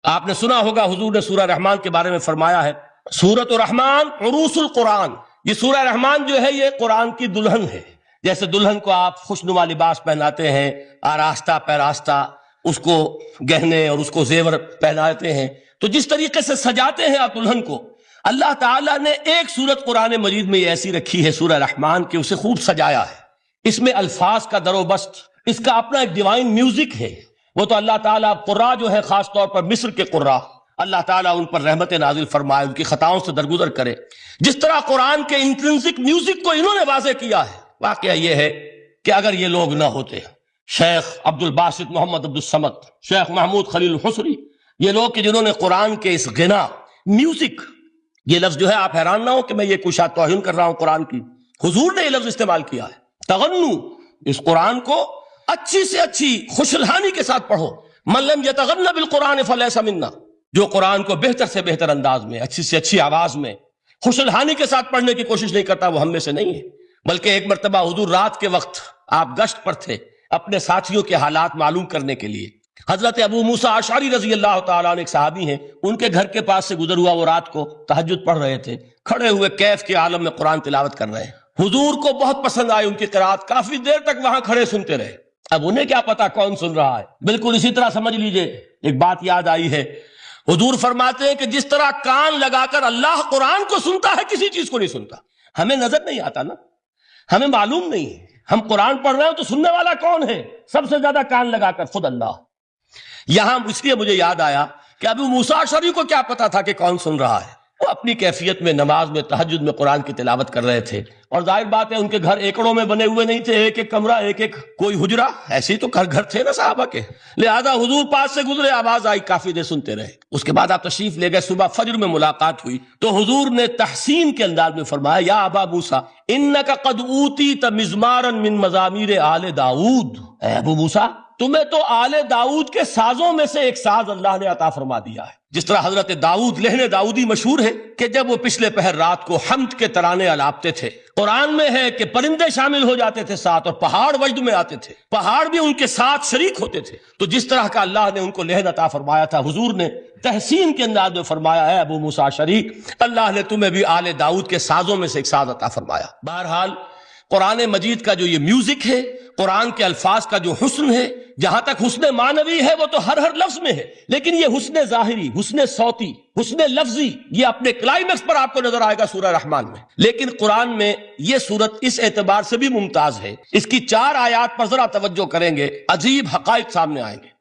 آپ نے سنا ہوگا حضور نے سورہ رحمان کے بارے میں فرمایا ہے، سورۃ الرحمان عروس القرآن، یہ سورہ رحمان جو ہے یہ قرآن کی دلہن ہے۔ جیسے دلہن کو آپ خوشنما لباس پہناتے ہیں، آراستہ پیراستہ اس کو گہنے اور اس کو زیور پہناتے ہیں، تو جس طریقے سے سجاتے ہیں آپ دلہن کو، اللہ تعالیٰ نے ایک سورت قرآن مجید میں یہ ایسی رکھی ہے سورہ رحمان کہ اسے خوب سجایا ہے۔ اس میں الفاظ کا در و بست، اس کا اپنا ایک ڈیوائن میوزک ہے۔ وہ تو اللہ تعالیٰ قراء جو ہے، خاص طور پر مصر کے قراء، اللہ تعالیٰ ان پر رحمت نازل فرمائے، ان کی خطاؤں سے درگزر کرے۔ جس طرح قرآن کے انٹرنسک میوزک کو انہوں نے واضح کیا ہے، واقعہ یہ ہے کہ اگر یہ لوگ نہ ہوتے، شیخ عبد الباسط محمد عبد الصمد، شیخ محمود خلیل الحصری، یہ لوگ کہ جنہوں نے قرآن کے اس غنا، میوزک، یہ لفظ جو ہے آپ حیران نہ ہو کہ میں یہ کوئی شاید توہین کر رہا ہوں قرآن کی، حضور نے یہ لفظ استعمال کیا ہے، تغنو، اس قرآن کو اچھی سے اچھی خوشلہانی کے ساتھ پڑھو۔ من لم یتغن بالقرآن فلیس منا، جو قرآن کو بہتر سے بہتر انداز میں، اچھی سے اچھی آواز میں، خوشلہانی کے ساتھ پڑھنے کی کوشش نہیں کرتا، وہ ہم میں سے نہیں ہے۔ بلکہ ایک مرتبہ حضور رات کے وقت آپ گشت پر تھے اپنے ساتھیوں کے حالات معلوم کرنے کے لیے۔ حضرت ابو موسیٰ اشعری رضی اللہ تعالیٰ عنہ ایک صحابی ہیں، ان کے گھر کے پاس سے گزر ہوا، وہ رات کو تہجد پڑھ رہے تھے، کھڑے ہوئے کیف کے عالم میں قرآن تلاوت کر رہے ہیں۔ حضور کو بہت پسند آئی ان کی قرات، کافی دیر تک وہاں کھڑے سنتے رہے۔ اب انہیں کیا پتا کون سن رہا ہے، بالکل اسی طرح سمجھ لیجئے ایک بات یاد آئی ہے، حضور فرماتے ہیں کہ جس طرح کان لگا کر اللہ قرآن کو سنتا ہے، کسی چیز کو نہیں سنتا۔ ہمیں نظر نہیں آتا نا، ہمیں معلوم نہیں ہے، ہم قرآن پڑھ رہے ہیں تو سننے والا کون ہے؟ سب سے زیادہ کان لگا کر خود اللہ۔ یہاں اس لیے مجھے یاد آیا کہ ابو موسیٰ اشعری کو کیا پتا تھا کہ کون سن رہا ہے؟ وہ اپنی کیفیت میں نماز میں تہجد میں قرآن کی تلاوت کر رہے تھے، اور ظاہر بات ہے ان کے گھر ایکڑوں میں بنے ہوئے نہیں تھے، ایک ایک کمرہ، ایک ایک کوئی حجرہ، ایسے ہی تو گھر تھے نا صحابہ کے، لہذا حضور پاس سے گزرے، آواز آئی، کافی دیر سنتے رہے۔ اس کے بعد آپ تشریف لے گئے، صبح فجر میں ملاقات ہوئی تو حضور نے تحسین کے انداز میں فرمایا، یا ابا موسیٰ انک قد اوتیت مزمارا من مزامیر آل داؤد، اے ابو موسیٰ تمہیں تو آل داؤد کے سازوں میں سے ایک ساز اللہ نے عطا فرما دیا ہے۔ جس طرح حضرت داؤد، لہن داؤدی مشہور ہے کہ جب وہ پچھلے پہر رات کو حمد کے ترانے الاپتے تھے، قرآن میں ہے کہ پرندے شامل ہو جاتے تھے ساتھ، اور پہاڑ وجد میں آتے تھے، پہاڑ بھی ان کے ساتھ شریک ہوتے تھے۔ تو جس طرح کا اللہ نے ان کو لہن عطا فرمایا تھا، حضور نے تحسین کے انداز میں فرمایا، ہے ابو موسیٰ اشعری، اللہ نے تمہیں بھی آل داؤد کے سازوں میں سے ایک ساز عطا فرمایا۔ بہرحال قرآن مجید کا جو یہ میوزک ہے، قرآن کے الفاظ کا جو حسن ہے، جہاں تک حسن معنوی ہے وہ تو ہر لفظ میں ہے، لیکن یہ حسن ظاہری، حسن صوتی، حسن لفظی، یہ اپنے کلائمیکس پر آپ کو نظر آئے گا سورہ رحمان میں۔ لیکن قرآن میں یہ سورت اس اعتبار سے بھی ممتاز ہے، اس کی 4 آیات پر ذرا توجہ کریں گے، عجیب حقائق سامنے آئیں گے۔